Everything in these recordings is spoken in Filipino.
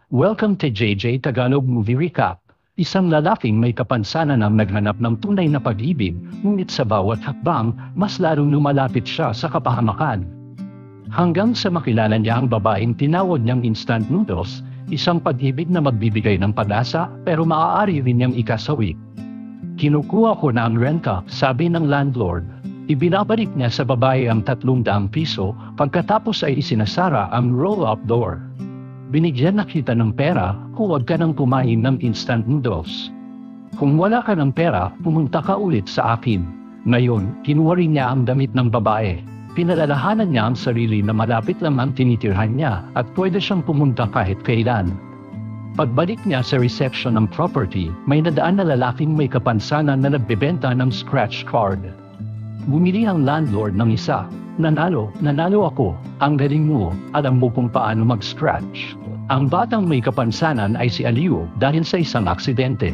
Welcome to JJ Tagalog Movie Recap. Isang lalaking may kapansanan ang naghanap ng tunay na pag-ibig, ngunit sa bawat hakbang, mas lalong lumalapit siya sa kapahamakan. Hanggang sa makilala niya ang babaeng tinawag niyang instant noodles, isang pag-ibig na magbibigay ng pag-asa pero maaari rin niyang ikasawi. Kinukuha ko na ang renta, sabi ng landlord. Ibinabalik niya sa babae ang 300 piso, pagkatapos ay isinasara ang roll-up door. Binigyan na kita ng pera, huwag ka nang kumain ng instant noodles. Kung wala ka ng pera, pumunta ka ulit sa akin. Ngayon, kinuha rin niya ang damit ng babae. Pinalalahanan niya ang sarili na malapit lang ang tinitirhan niya at pwede siyang pumunta kahit kailan. Pagbalik niya sa reception ng property, may nadaan na lalaking may kapansanan na nagbebenta ng scratch card. Bumili ang landlord ng isa. Nanalo ako. Ang galing mo, alam mo kung paano mag-scratch. Ang batang may kapansanan ay si Aliu dahil sa isang aksidente.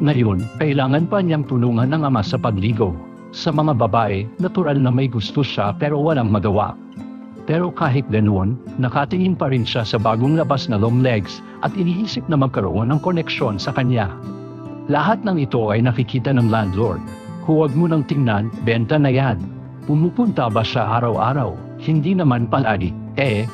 Ngayon, kailangan pa niyang tulungan ng ama sa pagligo. Sa mga babae, natural na may gusto siya pero walang magawa. Pero kahit ganoon, nakatingin pa rin siya sa bagong labas na long legs at iniisip na magkaroon ng koneksyon sa kanya. Lahat ng ito ay nakikita ng landlord. Huwag mo nang tingnan, benta na yan. Pumupunta ba siya araw-araw? Hindi naman palagi.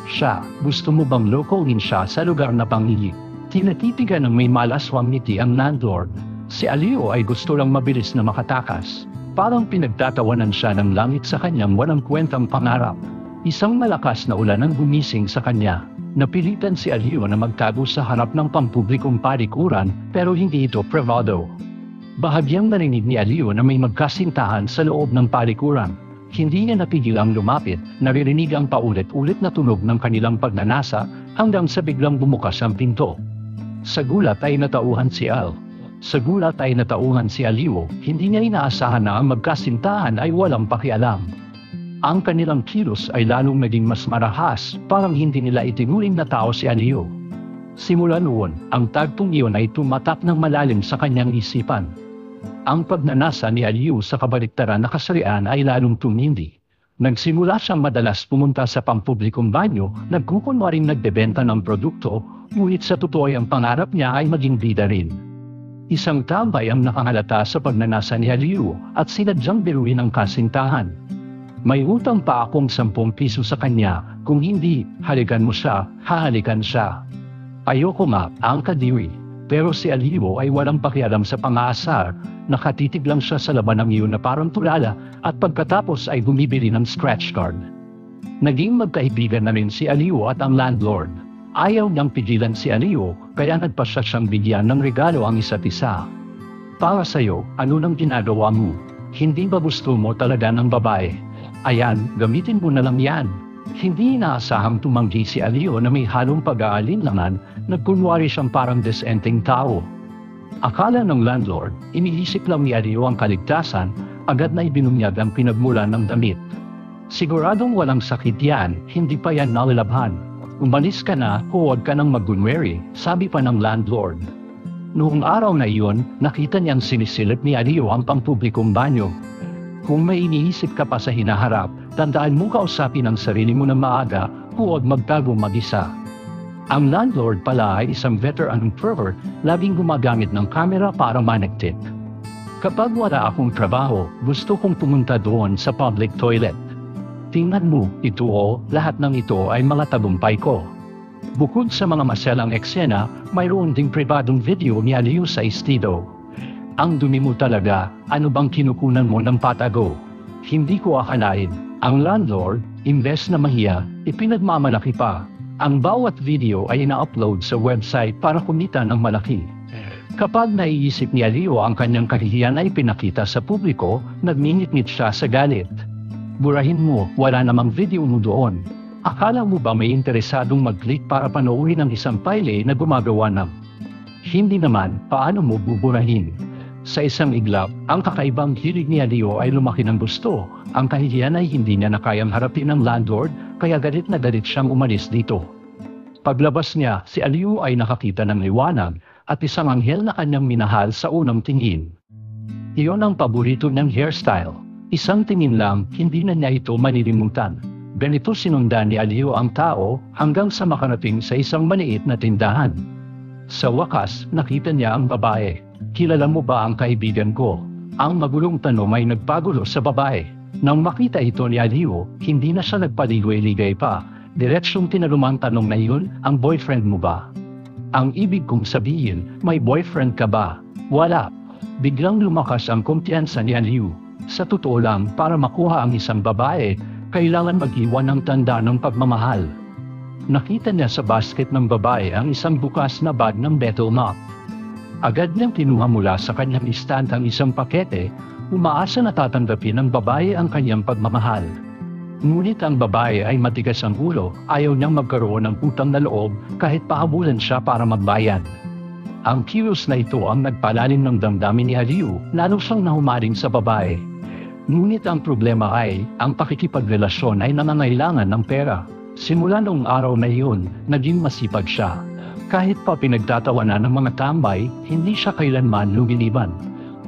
Siya, gusto mo bang lokohin siya sa lugar na panghihi? Tinatitigan ng may malaswang ngiti ang landlord. Si Aliu ay gusto lang mabilis na makatakas. Parang pinagtatawanan siya ng langit sa kanyang walang kwentang pangarap. Isang malakas na ulan ang gumising sa kanya. Napilitan si Aliu na magtago sa harap ng pampublikong palikuran pero hindi ito privado. Bahagyang narinig ni Aliu na may magkasintahan sa loob ng palikuran. Hindi niya napigil ang lumapit, naririnig ang paulit-ulit na tunog ng kanilang pagnanasa hanggang sa biglang bumukas ang pinto. Sa gulat ay natauhan si Al. Sa gulat ay natauhan si Aliu, hindi niya inaasahan na ang magkasintahan ay walang pakialam. Ang kanilang kilos ay lalong naging mas marahas, parang hindi nila itinuring na tao si Aliu. Simula noon, ang tagpong iyon ay tumatak ng malalim sa kanyang isipan. Ang pagnanasa ni Aliu sa kabaliktaran na kasarian ay lalong tumindi. Nagsimula siyang madalas pumunta sa pampublikong banyo, nagkukunwaring nagbebenta ng produkto, ngunit sa totoo ay ang pangarap niya ay maging bida rin. Isang tambay ang nakahalata sa pagnanasa ni Aliu at sinadyang biruin ang kasintahan. May utang pa akong 10 piso sa kanya, kung hindi, halikan mo siya, hahalikan siya. Ayoko nga, ang kadiri. Pero si Aliu ay walang pakialam sa pang-aasar, nakatitig lang siya sa laban ng iyon na parang tulala at pagkatapos ay bumibili ng scratch card. Naging magkaibigan na rin si Aliu at ang landlord. Ayaw niyang pigilan si Aliu, kaya nagpasya siyang bigyan ng regalo ang isa't isa. Para sa'yo, ano nang ginagawa mo? Hindi ba gusto mo talaga ng babae? Ayan, gamitin mo na lang yan. Hindi inaasahang tumanggi si Aliu na may halong pag-aalinlangan, nagkunwari siyang parang desenteng tao. Akala ng landlord, iniisip lang ni Aliu ang kaligtasan, agad na ibinunyag ang pinagmulan ng damit. Siguradong walang sakit yan, hindi pa yan nalalabhan. Umalis ka na, huwag ka nang maggunwari, sabi pa ng landlord. Noong araw na iyon, nakita niyang sinisilip ni Aliu ang pampublikong banyo. Kung may iniisip ka pa sa hinaharap, tandaan mo kausapin ang sarili mo na maaga, huwag magtago mag-isa. Ang landlord pala ay isang veteran pervert, laging gumagamit ng kamera para managtip. Kapag wala akong trabaho, gusto kong pumunta doon sa public toilet. Tingnan mo, lahat ng ito ay mga tagumpay ko. Bukod sa mga maselang eksena, mayroon ding pribadong video ni Aliu sa estido. Ang dumi mo talaga, ano bang kinukunan mo ng patago? Hindi ko akalain. Ang landlord, imbes na mahiya, ipinagmamalaki pa. Ang bawat video ay ina-upload sa website para kumita ng malaki. Kapag naiisip ni Aliu ang kanyang kahihiyan ay pinakita sa publiko, nagmingit-ngit siya sa galit. Burahin mo, wala namang video mo doon. Akala mo ba may interesadong mag-click para panoorin ang isang file na gumagawa ng? Hindi naman, paano mo buburahin? Sa isang iglap, ang kakaibang hilig ni Aliu ay lumaki ng gusto. Ang kahihiyan ay hindi niya na kayang harapin ng landlord, kaya galit na galit siyang umalis dito. Paglabas niya, si Aliu ay nakakita ng liwanag at isang anghel na kanyang minahal sa unang tingin. Iyon ang paborito niyang hairstyle. Isang tingin lang, hindi na niya ito malilimutan. Ganito sinundan ni Aliu ang tao hanggang sa makarating sa isang maliit na tindahan. Sa wakas, nakita niya ang babae. "Kilala mo ba ang kaibigan ko?" Ang magulong tanong ay nagpagulo sa babae. Nang makita ito ni Aliu, hindi na siya nagpaligoy-ligay pa. Diretsyong tinalumang tanong na iyon, "Ang boyfriend mo ba?" Ang ibig kong sabihin, may boyfriend ka ba? Wala. Biglang lumakas ang kumpiyansa ni Aliu. Sa totoo lang, para makuha ang isang babae, kailangan mag-iwan ng tanda ng pagmamahal. Nakita niya sa basket ng babae ang isang bukas na bag ng betel nut. Agad niyang kinuha mula sa kanyang stand ang isang pakete, umaasa na tatanggapin ng babae ang kanyang pagmamahal. Ngunit ang babae ay matigas ang ulo, ayaw niyang magkaroon ng utang na loob kahit pahabulan siya para magbayad. Ang kilos na ito ang nagpalalim ng damdamin ni Aliu, lalo siyang nahumaling sa babae. Ngunit ang problema ay, ang pakikipagrelasyon ay nangangailangan ng pera. Simula noong araw na iyon, naging masipag siya. Kahit pa pinagtatawanan ng mga tambay, hindi siya kailanman lumiliban.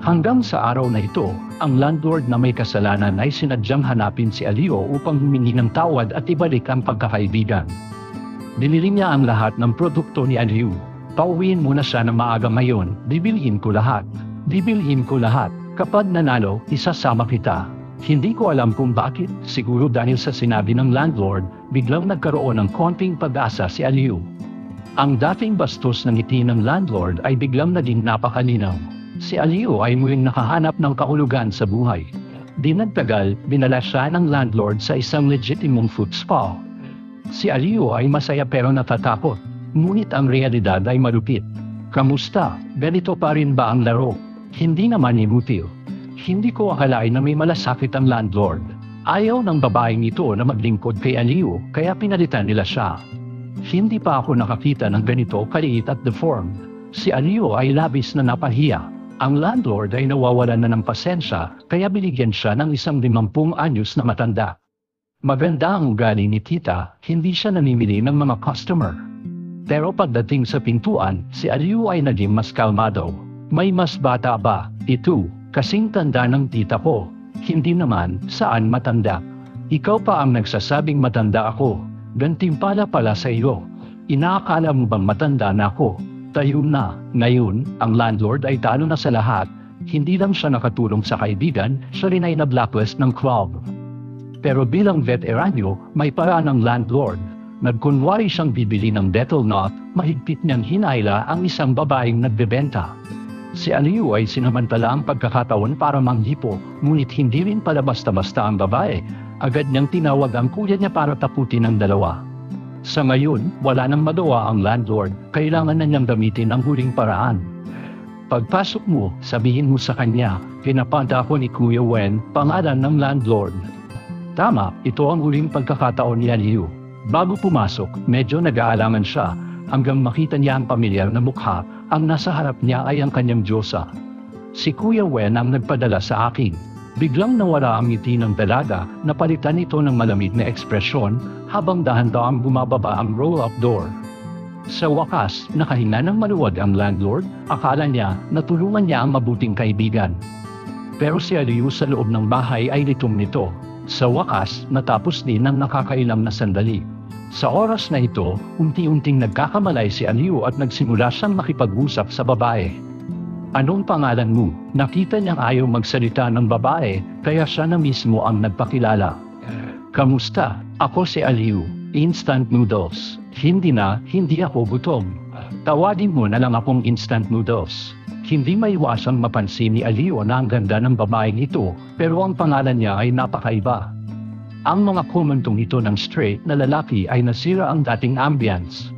Hanggang sa araw na ito, ang landlord na may kasalanan ay sinadyang hanapin si Aliu upang humingi ng tawad at ibalik ang pagkakaibigan. Binili niya ang lahat ng produkto ni Aliu. "Pauwiin mo na siya na maaga ngayon, bibilhin ko lahat. Bibilhin ko lahat. Kapag nanalo, isasama kita." Hindi ko alam kung bakit, siguro dahil sa sinabi ng landlord, biglang nagkaroon ng konting pag-asa si Aliu. Ang dating bastos ng ngiti ng landlord ay biglang naging napakalinaw. Si Aliu ay muling nakahanap ng kahulugan sa buhay. Di nagtagal, binala siya ng landlord sa isang legitimong foot spa. Si Aliu ay masaya pero natatakot. Ngunit ang realidad ay malupit. "Kamusta? Ganito pa rin ba ang laro?" Hindi naman inutil. Hindi ko akalain na may malasakit ang landlord. Ayaw ng babaeng ito na maglingkod kay Aliu, kaya pinalitan nila siya. Hindi pa ako nakakita ng ganito kaliit at deformed. Si Aliu ay labis na napahiya. Ang landlord ay nawawalan na ng pasensya, kaya binigyan siya ng isang 50 anyos na matanda. Maganda ang ugali ni tita, hindi siya namimili ng mga customer. Pero pagdating sa pintuan, si Aliu ay naging mas kalmado. "May mas bata ba? Ito, kasing tanda ng tita ko." "Hindi naman, saan matanda? Ikaw pa ang nagsasabing matanda ako. Gantimpala pala sa iyo. Inaakala mo bang matanda na ako?" Tayo na. Ngayon, ang landlord ay talo na sa lahat. Hindi lang siya nakatulong sa kaibigan, siya rin ay na-blacklist ng club. Pero bilang veteranyo, may paraan ng landlord. Nagkunwari siyang bibili ng betel nut, mahigpit niyang hinayla ang isang babaeng nagbebenta. Si Aliu ay sinamantala ang pagkakataon para manghipo, ngunit hindi rin pala basta-basta ang babae. Agad niyang tinawag ang kuya niya para taputin ang dalawa. Sa ngayon, wala nang magawa ang landlord, kailangan na niyang gamitin ang huling paraan. "Pagpasok mo, sabihin mo sa kanya, pinapanta ako ni Kuya Wen, pangalan ng landlord." Tama, ito ang huling pagkakataon ni Aliu. Bago pumasok, medyo nag-aalangan siya, hanggang makita niya ang pamilyar na mukha, ang nasa harap niya ay ang kanyang Diyosa. "Si Kuya Wen ang nagpadala sa akin." Biglang nawala ang ngiti ng dalaga, napalitan ito ng malamig na ekspresyon, habang dahan-dahang bumababa ang roll-up door. Sa wakas, nakahinga ng maluwag ang landlord, akala niya natulungan niya ang mabuting kaibigan. Pero si Aliu sa loob ng bahay ay litong nito. Sa wakas, natapos din ang nakakailang na sandali. Sa oras na ito, unti-unting nagkakamalay si Aliu at nagsimula siyang makipag-usap sa babae. "Anong pangalan mo?" Nakita niyang ayaw magsalita ng babae, kaya siya na mismo ang nagpakilala. "Kamusta? Ako si Aliu, instant noodles." Hindi ako gutom. "Tawagin mo na lang akong instant noodles." Hindi maiwasang mapansin ni Aliu na ang ganda ng babaeng ito, pero ang pangalan niya ay napakaiba. Ang mga komentong ito ng straight na lalaki ay nasira ang dating ambience.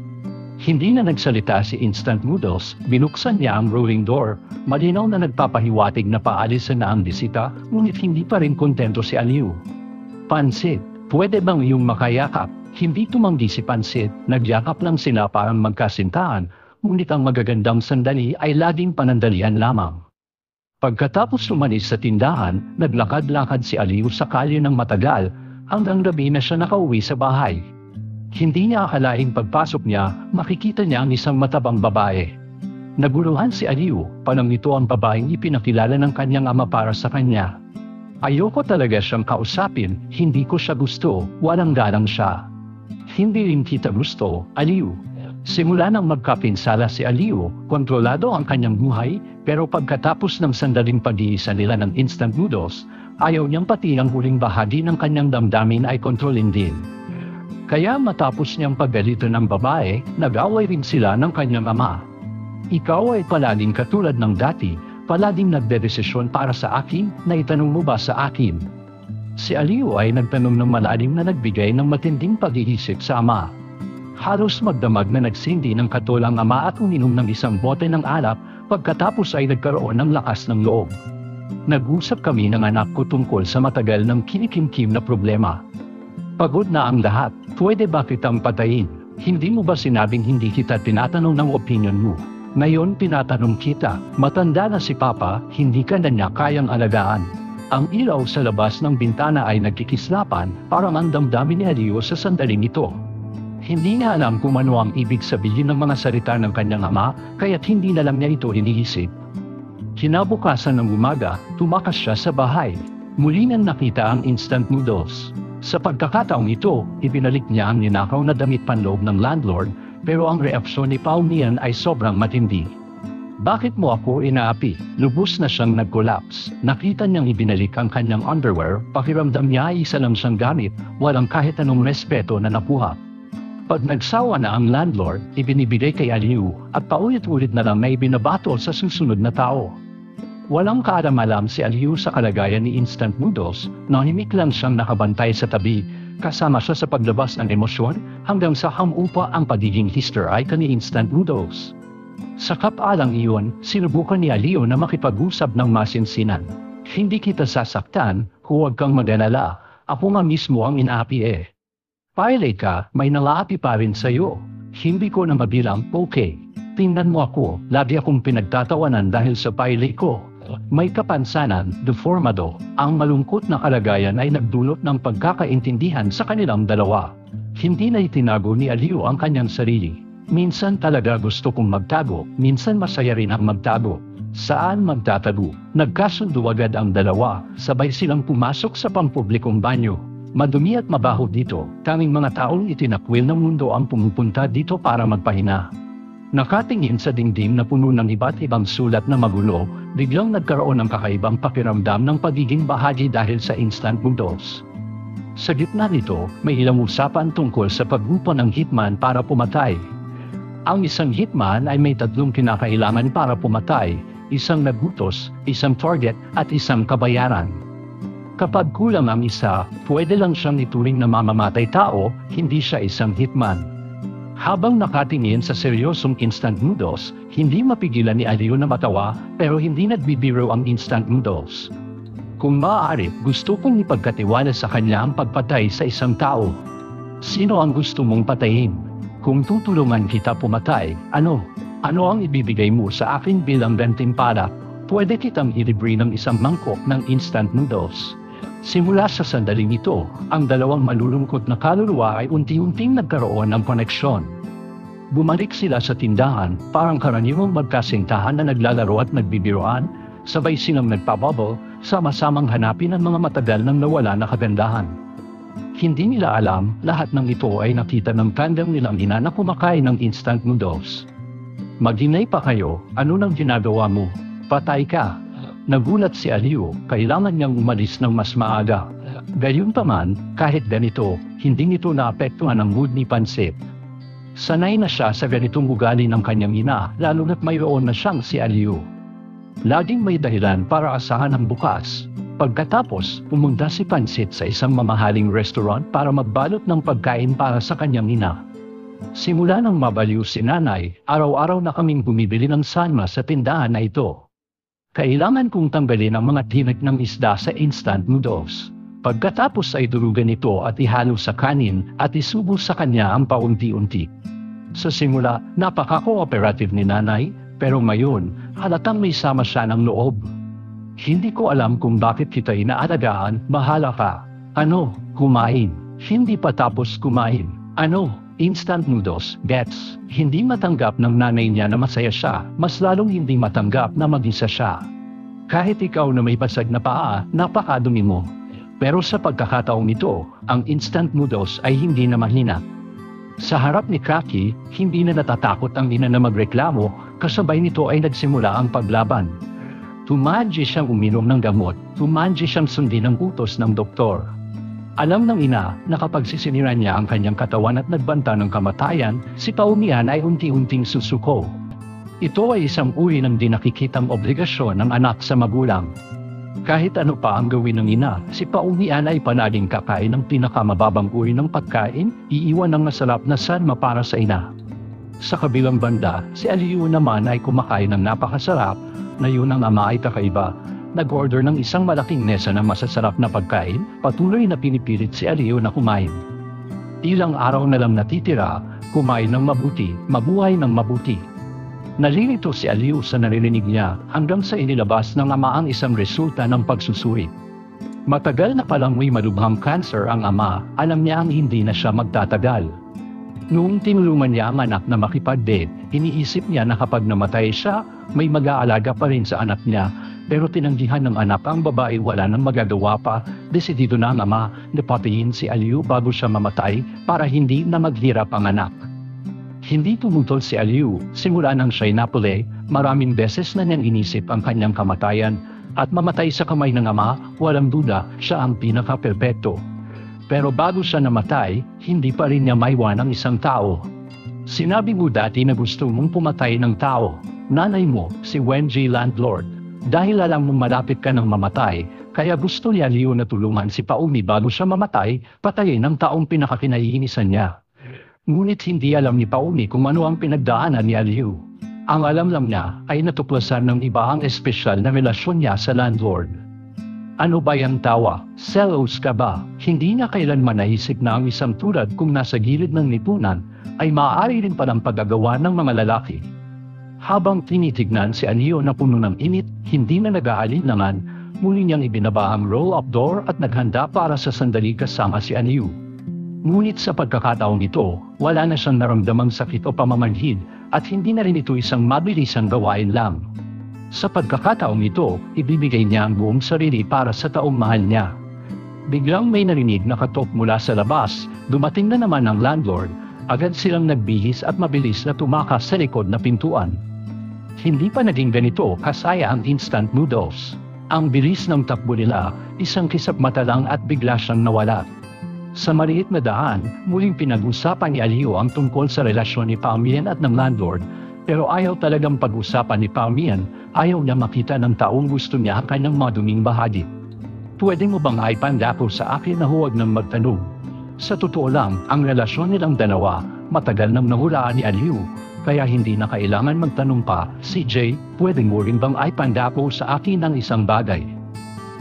Hindi na nagsalita si instant noodles, binuksan niya ang rolling door, malinaw na nagpapahiwatig na paalisan na ang bisita, ngunit hindi pa rin kontento si Aliu. "Pansit, pwede bang iyong makayakap?" Hindi tumanggi si Pansit, nagyakap lang sila parang magkasintahan, ngunit ang magagandang sandali ay laging panandalian lamang. Pagkatapos umalis sa tindahan, naglakad-lakad si Aliu sa kalye ng matagal, hanggang gabi na siya nakauwi sa bahay. Hindi niya akalaing pagpasok niya, makikita niya ang isang matabang babae. Naguluhan si Aliu, parang ito ang babaeng ipinakilala ng kanyang ama para sa kanya. Ayoko talaga siyang kausapin, hindi ko siya gusto, walang galang siya. Hindi rin kita gusto, Aliw. Simula nang magkapinsala si Aliw, kontrolado ang kanyang buhay, pero pagkatapos ng sandaling pag-iisa nila ng instant noodles, ayaw niyang pati ang huling bahagi ng kanyang damdamin ay kontrolin din. Kaya matapos niyang paggalitan ng babae, nag-away rin sila ng kanyang ama. Ikaw ay palaging katulad ng dati, palaging nagdedesisyon para sa akin, na itanong mo ba sa akin? Si Aliw ay nagtanong ng malalim na nagbigay ng matinding pag-iisip sa ama. Halos magdamag na nagsindi ng katulang ama at uminom ng isang bote ng alak, pagkatapos ay nagkaroon ng lakas ng loob. Nag-usap kami ng anak ko tungkol sa matagal ng kinikimkim na problema. Pagod na ang lahat, pwede ba kitang patayin? Hindi mo ba sinabing hindi kita tinatanong ng opinion mo? Ngayon tinatanong kita, matanda na si Papa, hindi ka na niya kayang alagaan. Ang ilaw sa labas ng bintana ay nagkikislapan, parang ang damdamin ni Aliw sa sandaling ito. Hindi niya alam kung ano ang ibig sabihin ng mga salita ng kanyang ama, kaya't hindi na lang niya ito iniisip. Kinabukasan ng umaga, tumakas siya sa bahay. Muli nang nakita ang instant noodles. Sa pagkakataong ito, ibinalik niya ang ninakaw na damit panloob ng landlord, pero ang reaksyon ni Pao niyan ay sobrang matindi. Bakit mo ako inaapi? Lubos na siyang nag-collapse. Nakita niyang ibinalik ang kanyang underwear, pakiramdam niya ay isa lang siyang gamit, walang kahit anong respeto na nakuha. Pag nagsawa na ang landlord, ibinibigay kay Aliw at paulit-ulit na lang may binabatol sa susunod na tao. Walang kaalam-alam si Aliw sa kalagayan ni instant noodles, nahimik lang siyang nakabantay sa tabi, kasama siya sa paglabas ng emosyon hanggang sa hamupa ang pagiging hister icon ni instant noodles. Sa kapalang iyon, sinubukan ni Aliw na makipag-usap ng masinsinan. Hindi kita sasaktan, huwag kang mag-alala, ako nga mismo ang inaapi eh. Pilate ka, may nalaapi pa rin sa'yo. Hindi ko na mabilang, okay. Tingnan mo ako, lagi akong pinagtatawanan dahil sa pilate ko. May kapansanan, deformado, ang malungkot na kalagayan ay nagdulot ng pagkakaintindihan sa kanilang dalawa. Hindi na itinago ni Aliw ang kanyang sarili. Minsan talaga gusto kong magtago, minsan masaya rin ang magtago. Saan magtatago? Nagkasundo agad ang dalawa, sabay silang pumasok sa pampublikong banyo. Madumi at mabaho dito, tanging mga taong itinakwil ng mundo ang pumupunta dito para magpahinga. Nakatingin sa dingding na puno ng iba't ibang sulat na magulo, biglang nagkaroon ng kakaibang pakiramdam ng pagiging bahagi dahil sa instant noodles. Sa gitna nito, may ilang usapan tungkol sa pag-upa ng hitman para pumatay. Ang isang hitman ay may tatlong kinakailangan para pumatay, isang nagutos, isang target at isang kabayaran. Kapag kulang ang isa, pwede lang siyang ituring na mamamatay tao, hindi siya isang hitman. Habang nakatingin sa seryosong instant noodles, hindi mapigilan ni Aliw na matawa, pero hindi nagbibiro ang instant noodles. Kung maaari, gusto kong ipagkatiwala sa kanya ang pagpatay sa isang tao. Sino ang gusto mong patayin? Kung tutulungan kita pumatay, ano? Ano ang ibibigay mo sa akin bilang gantimpala? Pwede kitang ilibre ng isang mangkok ng instant noodles. Simula sa sandaling ito, ang dalawang malulungkot na kaluluwa ay unti-unting nagkaroon ng koneksyon. Bumalik sila sa tindahan, parang karaniwang magkasintahan na naglalaro at nagbibiroan, sabay silang nagpabubble, sama-samang hanapin ang mga matagal nang nawala na kagandahan. Hindi nila alam, lahat ng ito ay nakita ng tandem nilang ina na kumakain ng instant noodles. Maghinay pa kayo, ano nang ginagawa mo? Patay ka. Nagulat si Aliw, kailangan niyang umalis ng mas maaga. Gayunpaman, kahit ganito, hindi nito naapektuhan ang mood ni Pansit. Sanay na siya sa ganitong ugali ng kanyang ina, lalo na't mayroon na siyang si Aliw. Laging may dahilan para asahan ang bukas. Pagkatapos, pumunta si Pansit sa isang mamahaling restaurant para magbalot ng pagkain para sa kanyang ina. Simula nang mabaliw si nanay, araw-araw na kaming bumibili ng sanma sa tindahan na ito. Kailangan kong tanggalin ang mga tinik ng isda sa instant noodles. Pagkatapos ay durugan ito at ihalo sa kanin at isubo sa kanya ang paunti-unti. Sa simula, napaka-cooperative ni nanay, pero ngayon, halatang may sama siya ng loob. Hindi ko alam kung bakit kita inaalagaan, bahala ka. Ano, kumain. Hindi pa tapos kumain. Ano, instant noodles, gets. Hindi matanggap ng nanay niya na masaya siya, mas lalong hindi matanggap na mag-isa siya. Kahit ikaw na may basag na paa, napakadumi mo. Pero sa pagkakataong ito, ang instant noodles ay hindi na mahina. Sa harap ni Cracky, hindi na natatakot ang ina na magreklamo, kasabay nito ay nagsimula ang paglaban. Tumanji siyang uminom ng gamot, tumanji siyang sundin ang utos ng doktor. Alam ng ina na kapag sisiniran niya ang kanyang katawan at nagbanta ng kamatayan, si Paumian ay unti-unting susuko. Ito ay isang uri ng di nakikitang obligasyon ng anak sa magulang. Kahit ano pa ang gawin ng ina, si Paumian ay palaging kakain ng pinakamababang uri ng pagkain, iiwan ng masarap na sanma para sa ina. Sa kabilang banda, si Aliu naman ay kumakain ng napakasarap, na yun ang ama ay kakaiba. Nag-order ng isang malaking mesa ng masasarap na pagkain, patuloy na pinipilit si Aliu na kumain. Ilang araw na lang natitira, kumain ng mabuti, mabuhay ng mabuti. Nalilito si Aliu sa naririnig niya hanggang sa inilabas ng ama ang isang resulta ng pagsusuri. Matagal na palang may malubhang cancer ang ama, alam niya ang hindi na siya magtatagal. Noong tinulungan niya ang anak na makipag-date, iniisip niya na kapag namatay siya, may mag-aalaga pa rin sa anak niya, pero tinanggihan ng anak ang babae wala nang magagawa pa, desidido na ang ama na patayin si Aliu bago siya mamatay para hindi na maghirap ang anak. Hindi tumutol si Aliu, simula nang siya'y napuli, maraming beses na niyang inisip ang kanyang kamatayan, at mamatay sa kamay ng ama, walang duda, siya ang pinaka-perpekto. Pero bago siya namatay, hindi pa rin niya maiwan ang isang tao. Sinabi mo dati na gusto mong pumatay ng tao, nanay mo, si Wenji Landlord. Dahil alam mong malapit ka ng mamatay, kaya gusto ni Aliu na tulungan si Paumi bago siya mamatay, patayin ng taong pinakakinaiinisan niya. Ngunit hindi alam ni Paumi kung ano ang pinagdaanan ni Aliu. Ang alam lang niya ay natuklasan ng iba ang espesyal na relasyon niya sa landlord. Ano ba yung tawa? Selos ka ba? Hindi niya kailanman naisip na ang isang tulad kung nasa gilid ng lipunan ay maaari rin palang paggagawa ng mga lalaki. Habang tinitignan si Aliu na puno ng init, hindi na nag-aalinlangan, muli niyang ibinaba ang roll-up door at naghanda para sa sandali kasama si Aliu. Ngunit sa pagkakataong ito, wala na siyang naramdamang sakit o pamamanhid at hindi na rin ito isang mabilisang gawain lang. Sa pagkakataong ito, ibibigay niya ang buong sarili para sa taong mahal niya. Biglang may narinig na katok mula sa labas, dumating na naman ang landlord, agad silang nagbihis at mabilis na tumakas sa likod na pintuan. Hindi pa naging ganito kasaya ang instant noodles. Ang bilis ng takbo nila, isang kisap mata lang at bigla siyang nawala. Sa maliit na daan, muling pinag-usapan ni Aliu ang tungkol sa relasyon ni Paumian at ng landlord, pero ayaw talagang pag-usapan ni Paumian, ayaw niya makita ng taong gusto niya ang kanyang maduming bahagi. Pwede mo bang ipangako sa akin na huwag nang magtanong? Sa totoo lang, ang relasyon nilang dalawa, matagal nang nahulaan ni Aliu, kaya hindi na kailangan magtanong pa, CJ, pwede mo rin bang ipangako sa akin ng isang bagay?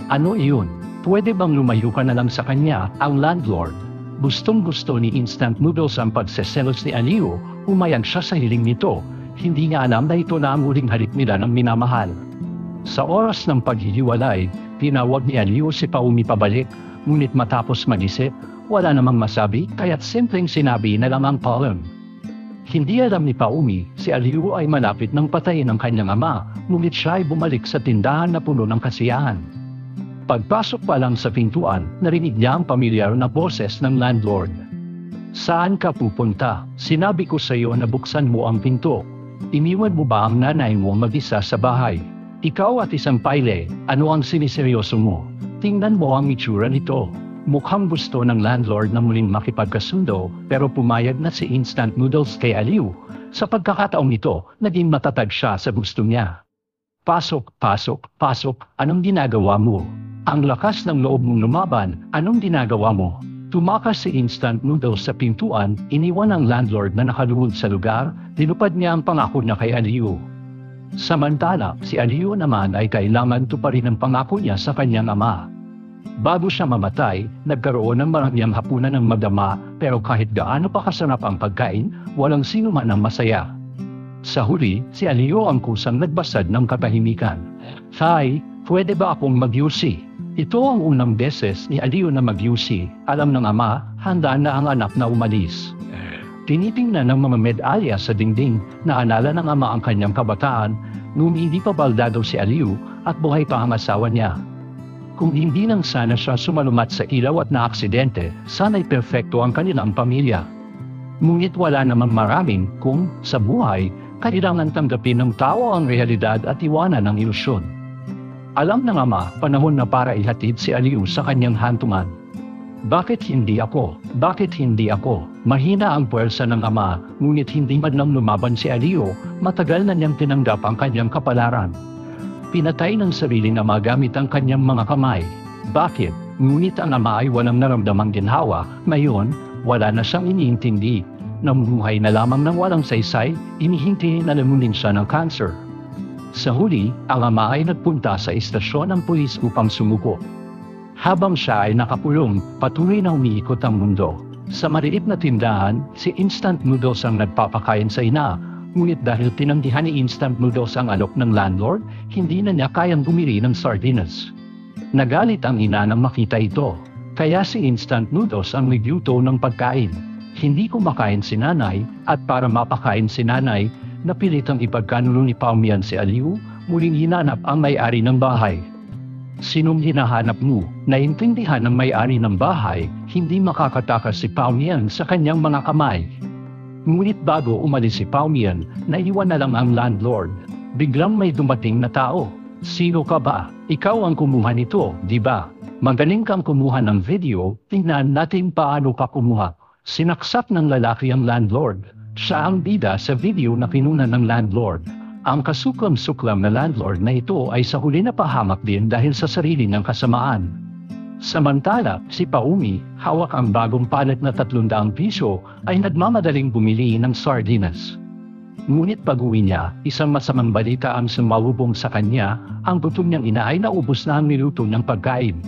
Ano iyon? Pwede bang lumayo ka na lang sa kanya, ang landlord? Gustong-gusto ni instant noodles ang pagseselos ni Aliu, umayag siya sa hiling nito. Hindi niya alam na ito na ang huling halik nila ng minamahal. Sa oras ng paghihiwalay, tinawag ni Aliu si Paumi pabalik, ngunit matapos mag-isip, wala namang masabi kaya't simpleng sinabi na lang ang palm. Hindi alam ni Paumi, si Aliu ay malapit ng patayin ng kanyang ama, ngunit siya ay bumalik sa tindahan na puno ng kasiyahan. Pagpasok pa lang sa pintuan, narinig niya ang pamilyar na boses ng landlord. Saan ka pupunta? Sinabi ko sa iyo na buksan mo ang pinto. Iniwan mo ba ang nanay mo mag-isa sa bahay? Ikaw at isang payle, ano ang siniseryoso mo? Tingnan mo ang itsura nito. Mukhang gusto ng landlord na muling makipagkasundo, pero pumayag na si instant noodles kay Aliu. Sa pagkakataong ito, naging matatag siya sa gusto niya. Pasok, pasok, pasok, anong ginagawa mo? Ang lakas ng loob mong lumaban, anong ginagawa mo? Tumakas si instant noodles sa pintuan, iniwan ang landlord na nakalungod sa lugar, dinupad niya ang pangako niya kay Aliu. Samantala, si Aliu naman ay kailangan tuparin ang pangako niya sa kanyang ama. Bago siya mamatay, nagkaroon ng maraming hapunan ng madama, pero kahit gaano pa kasarap ang pagkain, walang sino man ang masaya. Sa huli, si Aliu ang kusang nagbasad ng katahimikan. Tay, pwede ba akong mag-UC? Ito ang unang beses ni Aliu na mag-UC. Alam ng ama, handa na ang anak na umalis. Tinitingnan ng mga medalya sa dingding, naalala ng ama ang kanyang kabataan, nung hindi pa baldado si Aliu, at buhay pa ang asawa niya. Kung hindi nang sana siya sumalumat sa ilaw at naaksidente, sana'y perfecto ang kanilang pamilya. Ngunit wala namang maraming kung, sa buhay, kailangan tanggapin ng tao ang realidad at iwanan ang ilusyon. Alam ng ama, panahon na para ihatid si Aliu sa kanyang hantungan. Bakit hindi ako? Bakit hindi ako? Mahina ang puwersa ng ama, ngunit hindi man lang lumaban si Aliu, matagal na niyang tinanggap ang kanyang kapalaran. Pinatay ng sarili na magamit ang kanyang mga kamay. Bakit? Ngunit ang ama ay walang naramdamang ginhawa, ngayon, wala na siyang iniintindi. Namuhay na lamang ng walang saysay, inihinti na lamunin siya ng cancer. Sa huli, ang ama ay nagpunta sa istasyon ng pulis upang sumuko. Habang siya ay nakapulong, patuloy na umiikot ang mundo. Sa maliit na tindahan, si Instant Noodles ang nagpapakain sa ina, ngunit dahil tinanggihan ni Instant Noodles ang alok ng landlord, hindi na niya kayang bumili ng sardinas. Nagalit ang ina nang makita ito, kaya si Instant Noodles ang nagluto ng pagkain. Hindi kumakain si nanay, at para mapakain si nanay, napilitang ipagkanulo ni Paumian si Aliu, muling hinanap ang may-ari ng bahay. Sinong hinahanap mo? Naintindihan ng may-ari ng bahay, hindi makakatakas si Paumian sa kanyang mga kamay. Ngunit bago umalis si Paumian, naiwan na lang ang landlord. Biglang may dumating na tao. Sino ka ba? Ikaw ang kumuha nito, di ba? Magaling kang kumuha ng video, tingnan natin paano ka kumuha. Sinaksak ng lalaki ang landlord. Siya ang bida sa video na kinunan ng landlord. Ang kasuklam-suklam na landlord na ito ay sa huli napahamak din dahil sa sarili ng kasamaan. Samantala, si Paumi, hawak ang bagong palet na 300 piso, ay nagmamadaling bumili ng sardinas. Ngunit pag-uwi niya, isang masamang balita ang sumalubong sa kanya, ang gutom niyang ina ay naubos na ang niluto niyang pagkain.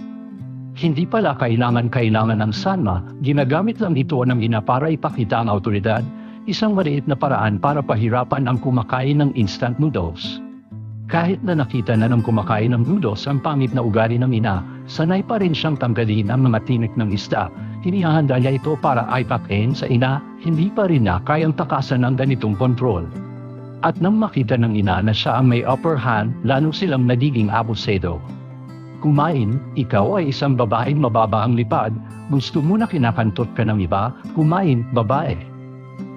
Hindi pala kailangan ng sanma, ginagamit lang ito ng ina para ipakita ang autoridad, isang maliit na paraan para pahirapan ang kumakain ng instant noodles. Kahit na nakita na ng kumakain ng noodles ang pangit na ugali ng ina, sanay pa rin siyang tanggalin ang mga tinik ng isda. Hinihanda niya ito para ipakin sa ina, hindi pa rin niya kayang takasan ang ganitong kontrol. At nang makita ng ina na siya ang may upper hand, lalo silang nagiging abusado. Kumain, ikaw ay isang babaeng mababa ang lipad, gusto mo na kinakantot ka ng iba, kumain, babae.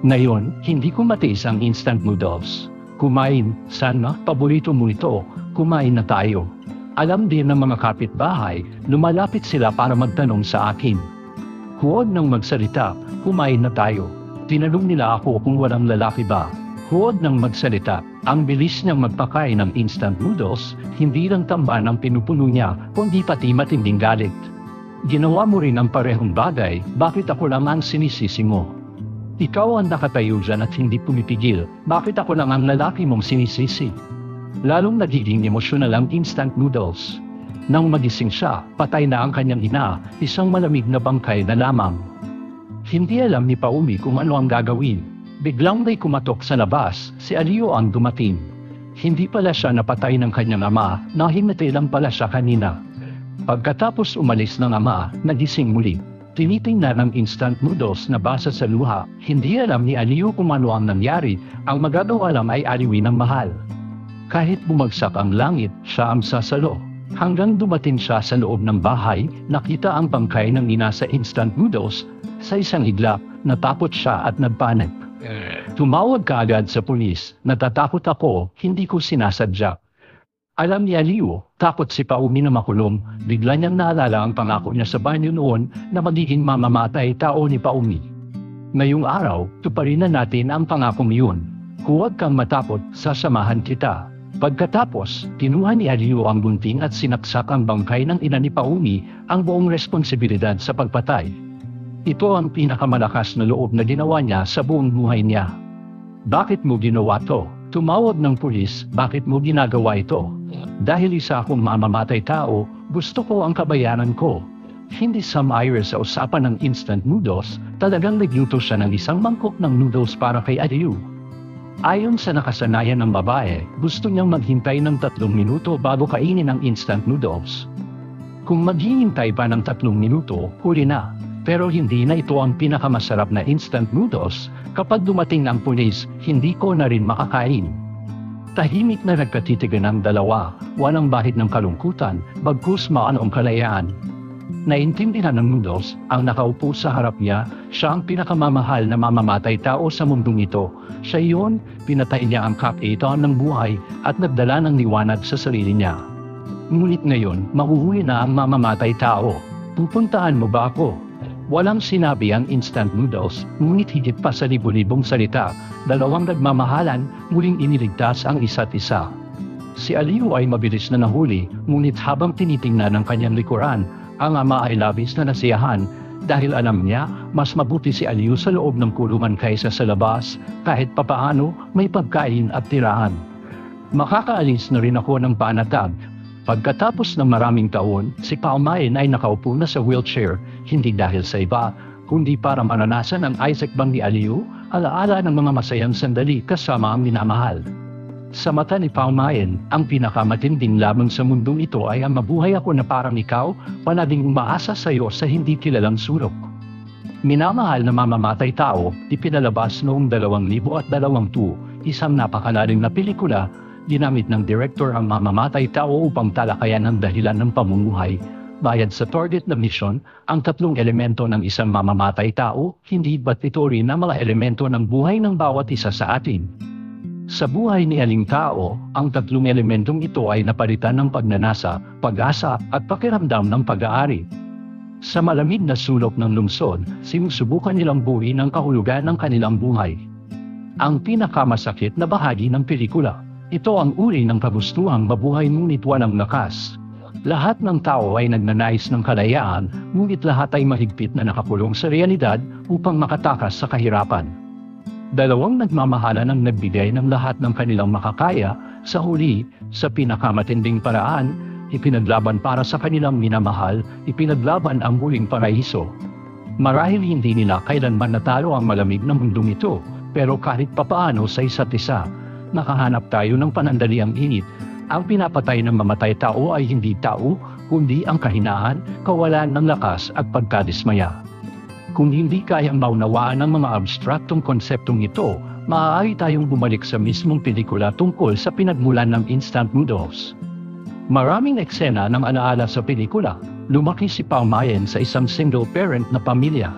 Ngayon, hindi ko matiis ang instant noodles. Kumain, sana, paborito mo ito, kumain na tayo. Alam din ng mga kapitbahay, lumalapit sila para magtanong sa akin. Huwag nang magsalita, kumain na tayo. Tinanong nila ako kung walang lalaki ba. Huwag nang magsalita, ang bilis niyang magpakain ng instant noodles, hindi lang tamban ang pinupuno niya, kundi pati matinding galit. Ginawa mo rin ang parehong bagay, bakit ako lang ang sinisisi mo? Ikaw ang nakatayo dyan at hindi pumipigil, bakit ako lang ang lalaki mong sinisisi? Lalong nagiging emosyonal ang instant noodles. Nang magising siya, patay na ang kanyang ina, isang malamig na bangkay na lamang. Hindi alam ni Paumi kung ano ang gagawin. Biglang may kumatok sa labas, si Aliu ang dumating. Hindi pala siya napatay ng kanyang ama, nahimatay lang pala siya kanina. Pagkatapos umalis ng ama, nagising muli. Tinitingnan ng instant noodles na basa sa luha, hindi alam ni Aliu kung ano ang nangyari, ang magagawa lang ay aliwin ng mahal. Kahit bumagsak ang langit, siya ang sasalo. Hanggang dumating siya sa loob ng bahay, nakita ang bangkay ng ina sa instant noodles, sa isang iglap, natakot siya at nagpanik. Tumawag ka agad sa pulis, natatakot ako, hindi ko sinasadya. Alam ni Aliu, takot si Paumi na makulong, bigla niyang naalala ang pangako niya sa banyo noon na magiging mamamatay tao ni Paumi. Ngayong araw, tuparin na natin ang pangakong yun. Huwag kang matakot, sasamahan kita. Pagkatapos, kinuha ni Aliu ang gunting at sinaksak ang bangkay ng ina ni Paumi, ang buong responsibilidad sa pagpatay. Ito ang pinakamalakas na loob na ginawa niya sa buong buhay niya. Bakit mo ginawa to? Tumawag ng pulis, bakit mo ginagawa ito? Dahil isa akong mamamatay tao, gusto ko ang kabayaran ko. Hindi sumairal sa usapan ng instant noodles, talagang nagluto siya ng isang mangkok ng noodles para kay Aliu. Ayon sa nakasanayan ng babae, gusto niyang maghintay ng 3 minuto bago kainin ang instant noodles. Kung maghihintay pa ng 3 minuto, huli na. Pero hindi na ito ang pinakamasarap na instant noodles, kapag dumating ang pulis, hindi ko na rin makakain. Tahimik na nagkatitigan ang dalawa, walang bahid ng kalungkutan, bagkus maanong kalayaan. Naintindihan ng Noodles, ang nakaupo sa harap niya, siya ang pinakamamahal na mamamatay tao sa mundong ito. Siya yun, pinatay niya ang kapitan ng buhay at nagdala ng liwanag sa sarili niya. Ngunit ngayon, mahuhuli na ang mamamatay tao. Pupuntahan mo ba ako? Walang sinabi ang instant noodles, ngunit higit pa sa libu-libong salita, dalawang nagmamahalan, muling iniligtas ang isa't isa. Si Aliu ay mabilis na nahuli, ngunit habang tinitingnan ng kanyang likuran, ang ama ay labis na nasiyahan dahil alam niya mas mabuti si Aliu sa loob ng kulungan kaysa sa labas, kahit papaano may pagkain at tirahan. Makakaalis na rin ako ng panatag. Pagkatapos ng maraming taon, si Paumain ay nakaupo na sa wheelchair, hindi dahil sa iba, kundi para maranasan ang Isaac Bang ni Aliu, alaala ng mga masayang sandali kasama ang minamahal. Sa mata ni Paumain, ang pinakamatinding laban sa mundong ito ay ang mabuhay ako na parang ikaw, palaging umaasa sa iyo sa hindi kilalang sulok. Minamahal na mamamatay tao, ipinalabas noong 2022, isang napakalalim na pelikula. Ginamit ng director ang mamamatay tao upang talakayan ang dahilan ng pamumuhay. Bayad sa target na mission, ang tatlong elemento ng isang mamamatay tao, hindi ba't ito rin ang mga elemento ng buhay ng bawat isa sa atin? Sa buhay ni aling tao, ang tatlong elementong ito ay napalitan ng pagnanasa, pag-asa at pakiramdam ng pag-aari. Sa malamig na sulok ng lungsod, sinusubukan nilang buuin ang kahulugan ng kanilang buhay. Ang pinakamasakit na bahagi ng pelikula. Ito ang uri ng kagustuhang mabuhay ngunit walang lakas. Lahat ng tao ay nagnanais ng kalayaan, ngunit lahat ay mahigpit na nakakulong sa realidad upang makatakas sa kahirapan. Dalawang nagmamahalan ang nagbigay ng lahat ng kanilang makakaya, sa huli, sa pinakamatinding paraan, ipinaglaban para sa kanilang minamahal, ipinaglaban ang muling paraiso. Marahil hindi nila kailanman natalo ang malamig na mundong ito, pero kahit papaano sa isa't isa, nakahanap tayo ng panandaliang init. Ang pinapatay ng mamatay tao ay hindi tao, kundi ang kahinaan, kawalan ng lakas at pagkadismaya. Kung hindi kayang maunawaan ng mga abstraktong konseptong ito, maaari tayong bumalik sa mismong pelikula tungkol sa pinagmulan ng instant noodles. Maraming eksena ng alaala sa pelikula. Lumaki si Paumain sa isang single parent na pamilya.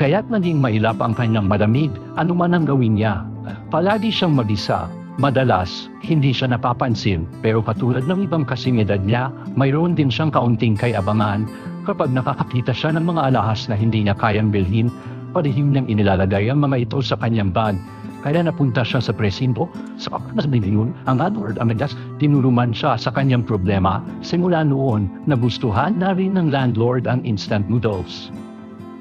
Kaya't naging mailap ang kanyang malamig, anuman ang gawin niya. Palagi siyang mag-isa. Madalas, hindi siya napapansin, pero katulad ng ibang kasing edad niya, mayroon din siyang kaunting kayabangan. Kapag nakakakita siya ng mga alahas na hindi niya kayang bilhin, palihim niyang inilalagay ang mga ito sa kanyang bag. Kaya napunta siya sa presinto, sa kapanas yun, ang landlord Amadas, tinuruman siya sa kanyang problema. Simula noon, nagustuhan na rin ng landlord ang instant noodles.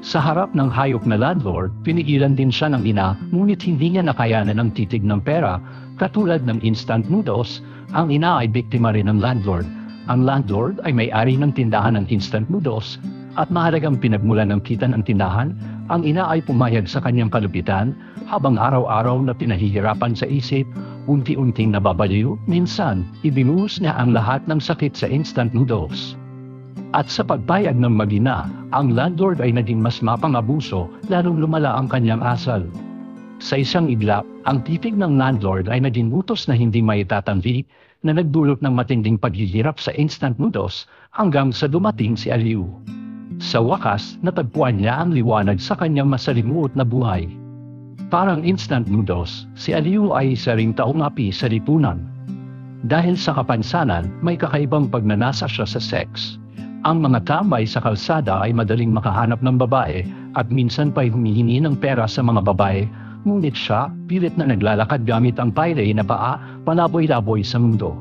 Sa harap ng hayop na landlord, pinigilan din siya ng ina, ngunit hindi niya nakayanan ang titig ng pera. Katulad ng instant noodles, ang ina ay biktima rin ng landlord. Ang landlord ay may-ari ng tindahan ng instant noodles at mahalagang pinagmulan ng kita ng tindahan. Ang ina ay pumayag sa kanyang kalupitan habang araw-araw na pinahihirapan sa isip, unti-unting nababaliw. Minsan, ibinuhos niya ang lahat ng sakit sa instant noodles. At sa pagpayag ng mag-ina, ang landlord ay naging mas mapang-abuso, lalong lumala ang kanyang asal. Sa isang iglap, ang titig ng landlord ay naging utos na hindi maitatanggi na nagdulot ng matinding paghihirap sa instant noodles hanggang sa dumating si Aliu. Sa wakas, natagpuan niya ang liwanag sa kanyang masalimuot na buhay. Parang instant noodles, si Aliu ay isa ring taong api sa lipunan. Dahil sa kapansanan, may kakaibang pagnanasa siya sa sex. Ang mga tambay sa kalsada ay madaling makahanap ng babae at minsan pa'y humihingi ng pera sa mga babae. Ngunit siya, pilit na naglalakad gamit ang paylay na paa, palaboy-laboy sa mundo.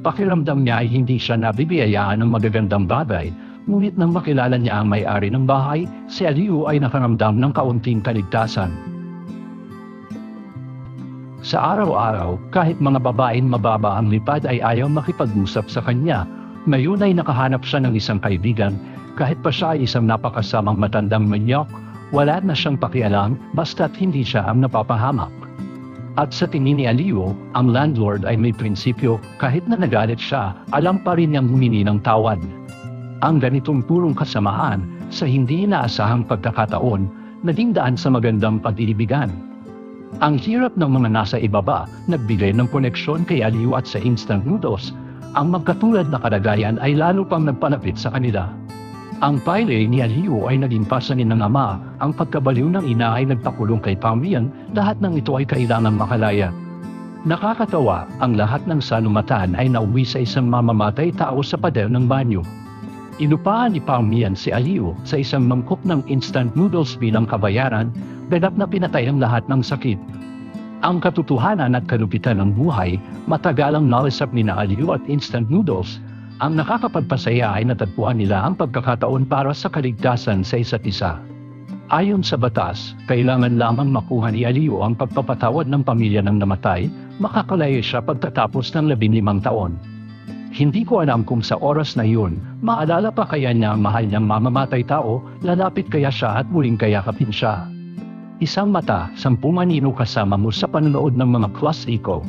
Pakiramdam niya ay hindi siya nabibiyayaan ng magagandang bagay, ngunit nang makilala niya ang may-ari ng bahay, si Aliu ay nakaramdam ng kaunting kaligtasan. Sa araw-araw, kahit mga babaeng mababa ang lipad ay ayaw makipag-usap sa kanya, ngayon ay nakahanap siya ng isang kaibigan, kahit pa siya ay isang napakasamang matandang manyok. Wala na siyang pakialam basta't hindi siya ang napapahamak. At sa tingin ni Aliu, ang landlord ay may prinsipyo, kahit na nagalit siya, alam pa rin niyang humingi ng tawad. Ang ganitong purong kasamaan, sa hindi inaasahang pagkakataon, naging daan sa magandang pag-iibigan. Ang hirap ng mga nasa ibaba, nagbigay ng koneksyon kay Aliw at sa instant noodles. Ang magkatulad na kalagayan ay lalo pang nagpalapit sa kanila. Ang payle ni Aliw ay naging pasanin ng ama, ang pagkabaliw ng ina ay nagpakulong kay Pamian, lahat ng ito ay kailangang makalaya. Nakakatawa, ang lahat ng salumatan ay nauwi sa isang mamamatay tao sa pader ng banyo. Inupaan ni Pamian si Aliw sa isang mangkok ng instant noodles bilang kabayaran, ganap na pinatay ang lahat ng sakit. Ang katotohanan at kalupitan ng buhay, matagalang nalasap ni Aliw at instant noodles. Ang nakakapagpasaya ay natagpuan nila ang pagkakataon para sa kaligtasan sa isa't isa. Ayon sa batas, kailangan lamang makuha ni Aliw ang pagpapatawad ng pamilya ng namatay, makakalaya siya pagtatapos ng 15 taon. Hindi ko alam kung sa oras na yun, maalala pa kaya niya ang mahal niyang mamamatay tao, lalapit kaya siya at muling kayakapin siya. Isang mata, 10 anino kasama mo sa panonood ng mga klasiko.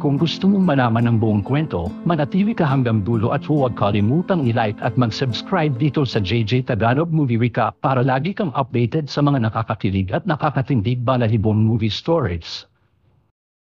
Kung gusto mong malaman ang buong kwento, manatili ka hanggang dulo at huwag kalimutang i-like at mag-subscribe dito sa JJ Tagalog Movie Recap para lagi kang updated sa mga nakakakilig at nakakatindig balahibong movie stories.